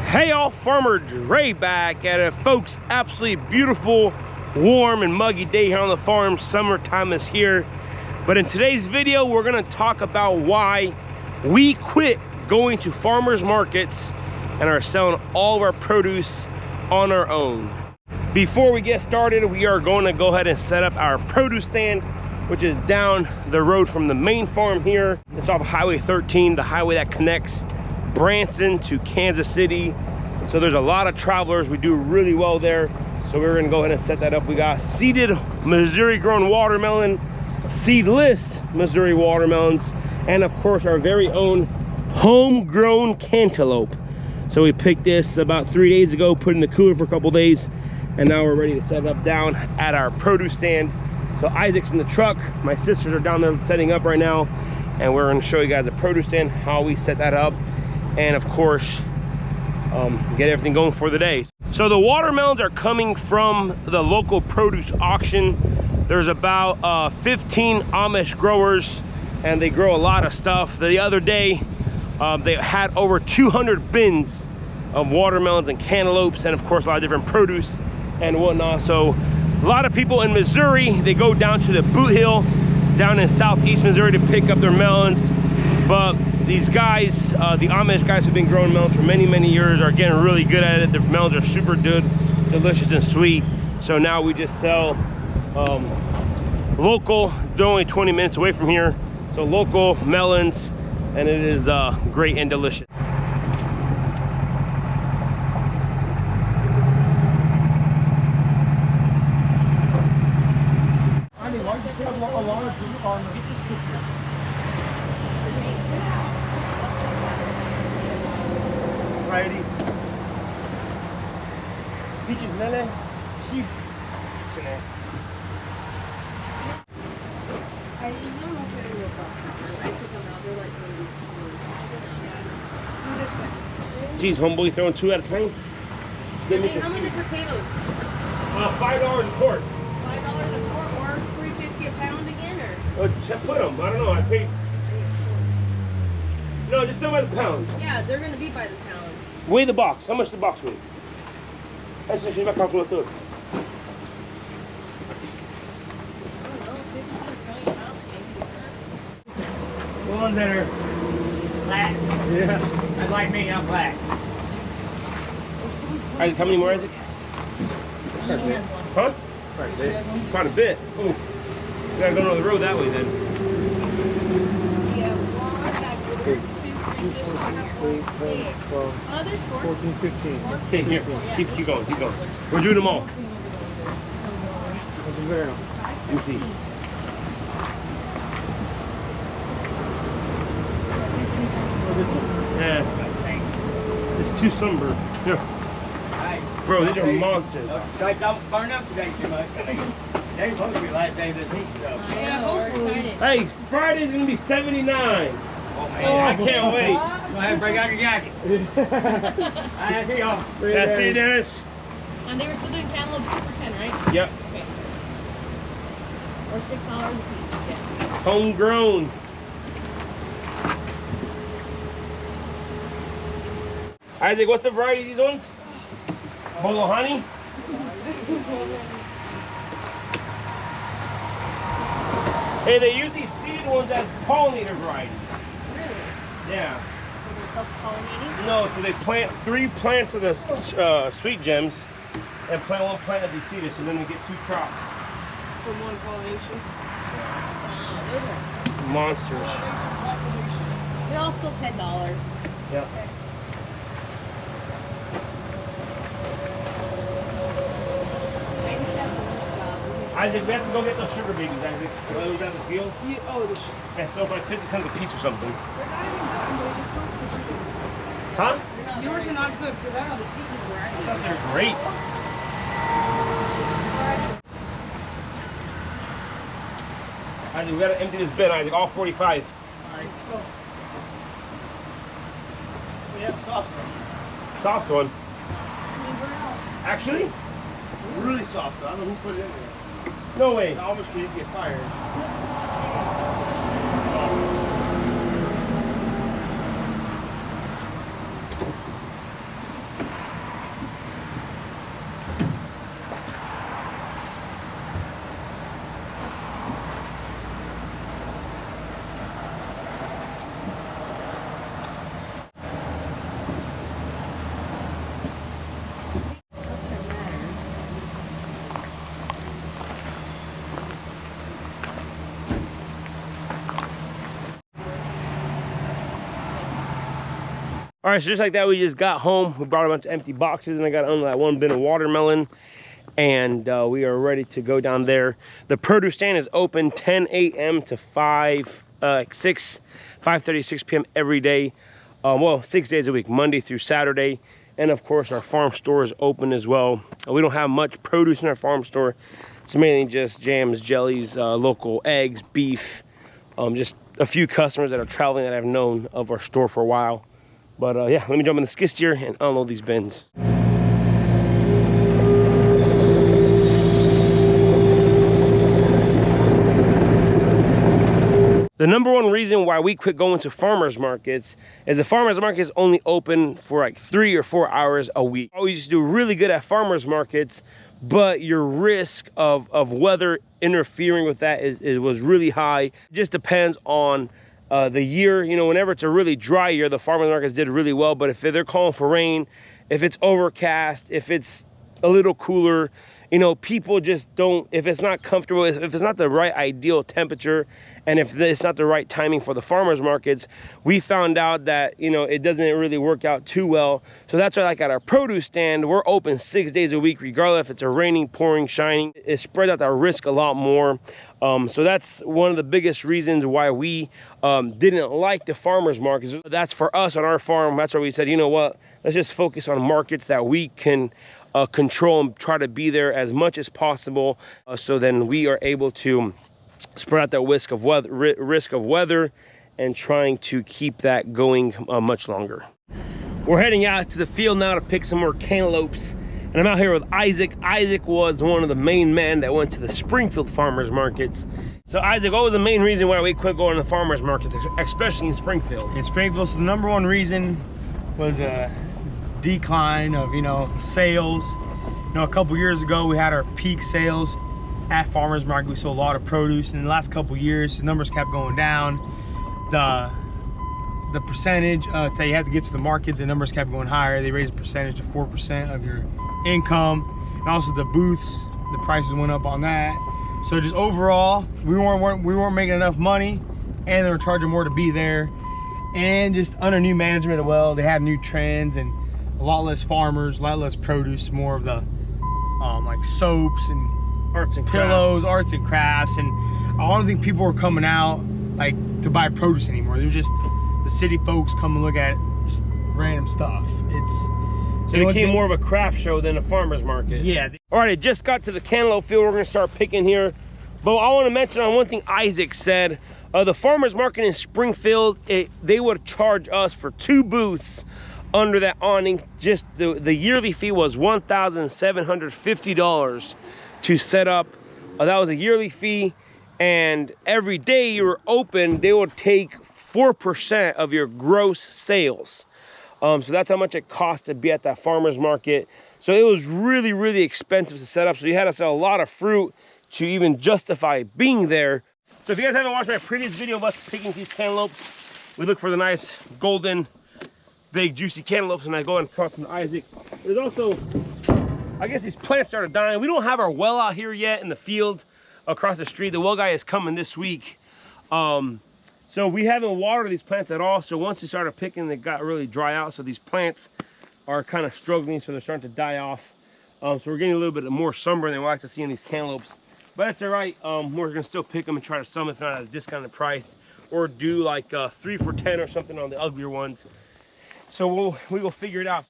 Hey y'all, Farmer Dre back at it, folks. Absolutely beautiful, warm and muggy day here on the farm. Summertime is here. But in today's video, we're gonna talk about why we quit going to farmers markets and are selling all of our produce on our own. Before we get started, we are going to go ahead and set up our produce stand, which is down the road from the main farm here. It's off Highway 13, the highway that connects Branson to Kansas City. So there's a lot of travelers. We do really well there. So we're gonna go ahead and set that up. We got seeded Missouri grown watermelon, seedless Missouri watermelons, and of course our very own homegrown cantaloupe. So we picked this about 3 days ago, put in the cooler for a couple days, and now we're ready to set it up down at our produce stand. So Isaac's in the truck, my sisters are down there setting up right now, and we're gonna show you guys the produce stand, how we set that up, and of course get everything going for the day. So the watermelons are coming from the local produce auction. There's about 15 Amish growers, and they grow a lot of stuff. The other day they had over 200 bins of watermelons and cantaloupes, and of course a lot of different produce and whatnot. So a lot of people in Missouri, they go down to the Boot Hill down in southeast Missouri to pick up their melons. But these guys, the Amish guys who've been growing melons for many years, are getting really good at it. The melons are super good, delicious and sweet. So now we just sell local. They're only 20 minutes away from here. So local melons, and it is great and delicious. Variety. Peaches, mele, sheep. Geez, homeboy, throwing two at a time. Hey, how much are potatoes? $5 a quart. $5 a quart, or $3.50 a pound again, or? Just put them. I don't know. I paid. No, just sell by the pound. Yeah, they're gonna be by the pound. Weigh the box. How much the box weighs? Essa aqui vai calcular tudo. I don't know, 15 to 20 pounds, maybe. The ones that are black. Yeah. That's like me, I'm black. Isaac, how many more, Isaac? She has one. Huh? Quite a bit. Quite a bit. Oh, we gotta go on the road that way then. We have one, that's 2, 3, 4, 5, 6. 12, Oh, there's 4. 14, 15. Okay, here. Keep going, keep going. We're doing them all. What's the better? Let me see. This one. Yeah. It's too sunburned. Here. Bro, these are monsters. Don't burn up today too much. They're supposed to be last day of this heat stuff. Yeah, we're excited. Hey, Friday's gonna be 79. Oh, man. I can't wait. Go ahead and break out your jacket. I see y'all. Yeah, see, Dennis? And they were still doing cantaloupes 2 for 10, right? Yep. Okay. Or $6 a piece, yes. Homegrown. Isaac, what's the variety of these ones? Bolo honey? Hey, they use these seed ones as pollinator varieties. Really? Yeah. So they're self-pollinating? No, so they plant 3 plants of the sweet gems and plant 1 plant of these seeded, so then we get 2 crops. From one pollination? Wow, those are... Monsters. They're all still $10. Yep. Isaac, we have to go get those sugar babies, Isaac. Those at the field. And so if I 50 cents a piece or something. Huh? Yours are not good for that. The peaches were I thought they're great. Isaac, we gotta empty this bin, Isaac. All 45. Alright, go. We have a soft one. Soft one. Actually? Really soft. I don't know who put it in there. No way. I almost can't get fired. All right, so just like that, we just got home. We brought a bunch of empty boxes, and I got under that 1 bin of watermelon, and we are ready to go down there. The produce stand is open 10 a.m. to 5:30, 6 p.m. every day. Well, 6 days a week, Monday through Saturday. And of course, our farm store is open as well. We don't have much produce in our farm store. It's mainly just jams, jellies, local eggs, beef, just a few customers that are traveling that I've known of our store for a while. But yeah, let me jump in the skid steer and unload these bins. The number one reason why we quit going to farmers markets is the farmers market is only open for like 3 or 4 hours a week. I always do really good at farmers markets, but your risk of weather interfering with that was really high. It just depends on the year. You know, whenever it's a really dry year, the farmers markets did really well, but if they're calling for rain, if it's overcast, if it's a little cooler, you know, people just don't, if it's not comfortable, if it's not the right ideal temperature, and if it's not the right timing for the farmers markets, we found out that, you know, it doesn't really work out too well. So that's why, like at our produce stand, we're open 6 days a week, regardless if it's a raining, pouring, shining. It spreads out the risk a lot more. So that's one of the biggest reasons why we didn't like the farmers markets. That's for us on our farm. That's why we said, you know what, let's just focus on markets that we can control and try to be there as much as possible. So then we are able to spread out that risk of weather and trying to keep that going much longer. We're heading out to the field now to pick some more cantaloupes, and I'm out here with Isaac. Isaac was one of the main men that went to the Springfield farmers markets. So Isaac, what was the main reason why we quit going to the farmers markets, especially in Springfield? In Springfield, so the number one reason was a decline of, you know, sales. You know, a couple years ago we had our peak sales at farmers market. We sold a lot of produce, and in the last couple years the numbers kept going down. The percentage that you had to get to the market, the numbers kept going higher. They raised the percentage to 4% of your income, and also the booths, the prices went up on that. So just overall, we weren't making enough money, and they were charging more to be there. And just under new management as well, they had new trends and a lot less farmers, a lot less produce, more of the like soaps and arts and pillows, arts and crafts, and I don't think people were coming out like to buy produce anymore. It was just the city folks come and look at just random stuff. So it became more of a craft show than a farmer's market. Yeah. All right, it just got to the cantaloupe field. We're gonna start picking here. But I wanna mention on one thing Isaac said. The farmer's market in Springfield, they would charge us for 2 booths under that awning. Just the yearly fee was $1,750 to set up. That was a yearly fee, and every day you were open, they would take 4% of your gross sales. So that's how much it cost to be at that farmer's market. So it was really, really expensive to set up. So you had to sell a lot of fruit to even justify being there. So if you guys haven't watched my previous video of us picking these cantaloupes, we look for the nice golden, big, juicy cantaloupes, and I go and cross from Isaac. There's also, I guess these plants started dying. We don't have our well out here yet in the field across the street. The well guy is coming this week. So we haven't watered these plants at all. So once we started picking, they got really dry out. So these plants are kind of struggling, so they're starting to die off. So we're getting a little bit more sunburn than we like to see in these cantaloupes. But that's all right. We're gonna still pick them and try to sell them, if not at a discounted price, or do like 3 for $10 or something on the uglier ones. So we will figure it out.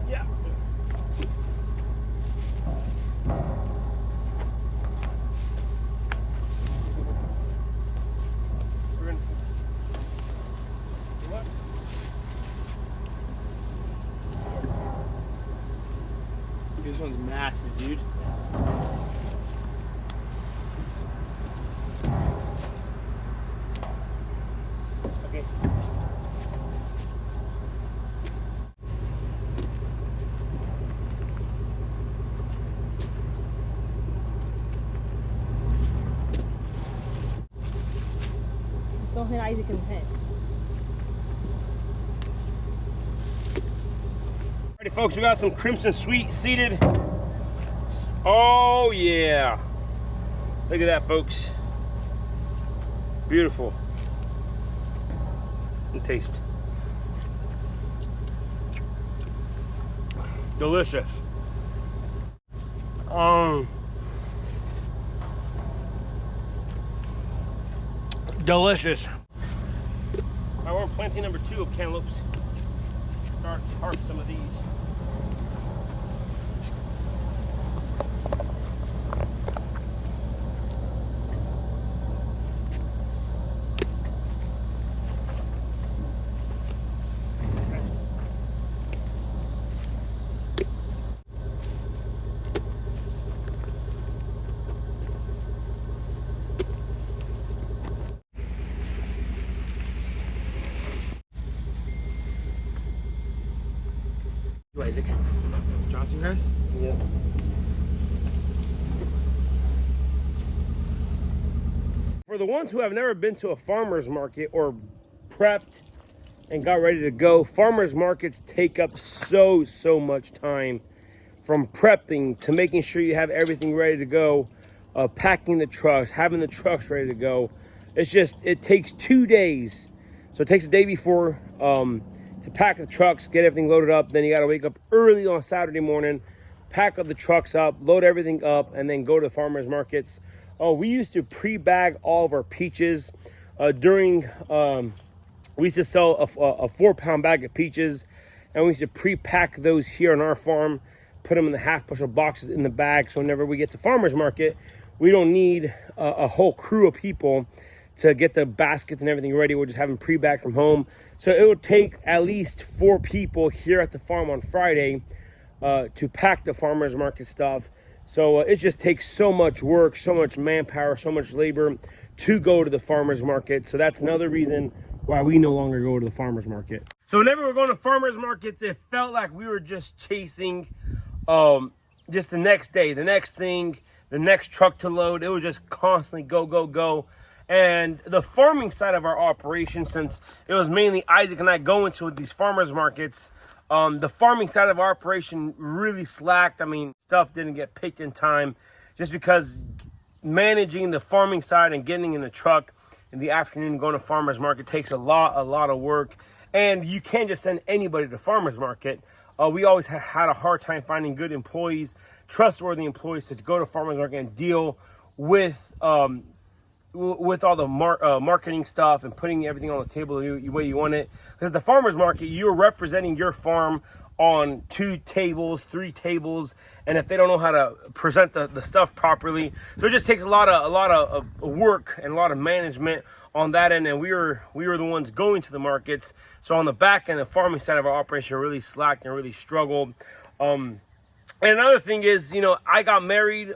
Yeah. This one's massive, dude. Okay. Just don't hit Isaac in the head. Alrighty folks, we got some crimson sweet seeded. Oh yeah. Look at that, folks. Beautiful. And taste. Delicious. Delicious. I want planting number 2 of cantaloupes. Start to harvest some of these. Isaac. Johnson grass? Yeah. For the ones who have never been to a farmer's market or prepped and got ready to go, farmer's markets take up so much time, from prepping to making sure you have everything ready to go, packing the trucks, having the trucks ready to go. It takes 2 days. So it takes a day before to pack the trucks, get everything loaded up. Then you got to wake up early on Saturday morning, pack up the trucks up, load everything up, and then go to the farmers markets. We used to pre-bag all of our peaches. We used to sell a 4-pound bag of peaches, and we used to pre-pack those here on our farm, put them in the half-bushel boxes in the bag, so whenever we get to farmers market, we don't need a whole crew of people to get the baskets and everything ready. We'll just have them pre-bagged from home. So it would take at least 4 people here at the farm on Friday to pack the farmers market stuff. So it just takes so much work, so much manpower, so much labor to go to the farmers market. So that's another reason why we no longer go to the farmers market. So whenever we're going to farmers markets, it felt like we were just chasing just the next day, the next thing, the next truck to load. It was just constantly go. And the farming side of our operation, since it was mainly Isaac and I going to these farmers markets, the farming side of our operation really slacked. I mean, stuff didn't get picked in time just because managing the farming side and getting in the truck in the afternoon going to farmers market takes a lot of work. And you can't just send anybody to farmers market. We always had a hard time finding good employees, trustworthy employees to go to farmers market and deal with all the marketing stuff and putting everything on the table the way you want it. Because the farmers market, you're representing your farm on 2 tables, 3 tables, and if they don't know how to present the stuff properly, so it just takes a lot of work and a lot of management on that end. And we were the ones going to the markets. So on the back end, the farming side of our operation really slacked and really struggled. And another thing is, I got married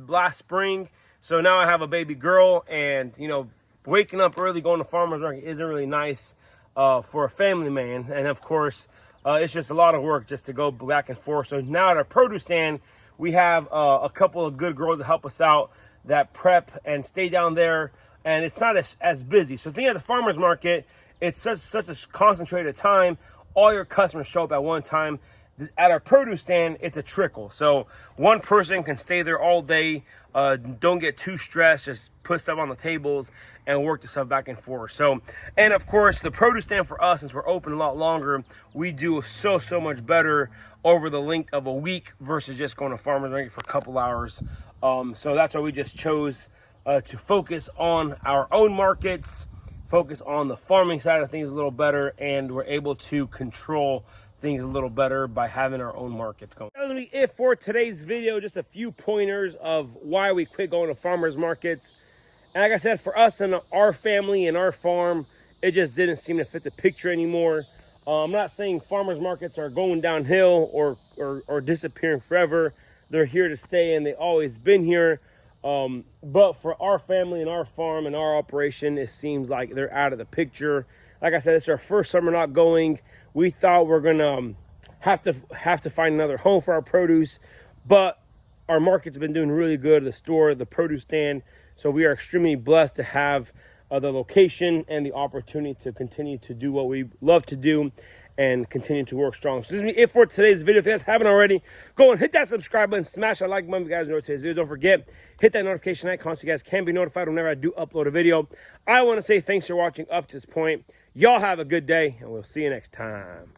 last spring. So now I have a baby girl, and waking up early going to farmers market isn't really nice for a family man. And of course, it's just a lot of work just to go back and forth. So now at our produce stand, we have a couple of good girls to help us out that prep and stay down there, and it's not as busy. So think at the farmers market, it's such a concentrated time. All your customers show up at one time. At our produce stand, it's a trickle. So one person can stay there all day. Don't get too stressed. Just put stuff on the tables and work the stuff back and forth. So, and of course, the produce stand for us, since we're open a lot longer, we do so much better over the length of a week versus just going to farmers market for a couple hours. So that's why we just chose to focus on our own markets, focus on the farming side of things a little better, and we're able to control things a little better by having our own markets going. That's gonna be it for today's video. Just a few pointers of why we quit going to farmers markets. And like I said, for us and our family and our farm, it just didn't seem to fit the picture anymore. I'm not saying farmers markets are going downhill or disappearing forever. They're here to stay, and they've always been here. But for our family and our farm and our operation, it seems like they're out of the picture. Like I said, it's our first summer not going. We thought we're gonna have to find another home for our produce, but our market's been doing really good. The store, the produce stand, so we are extremely blessed to have the location and the opportunity to continue to do what we love to do and continue to work strong. So this is it for today's video. If you guys haven't already, go and hit that subscribe button, smash that like button if you guys enjoyed today's video. Don't forget, hit that notification icon so you guys can be notified whenever I do upload a video. I want to say thanks for watching up to this point. Y'all have a good day, and we'll see you next time.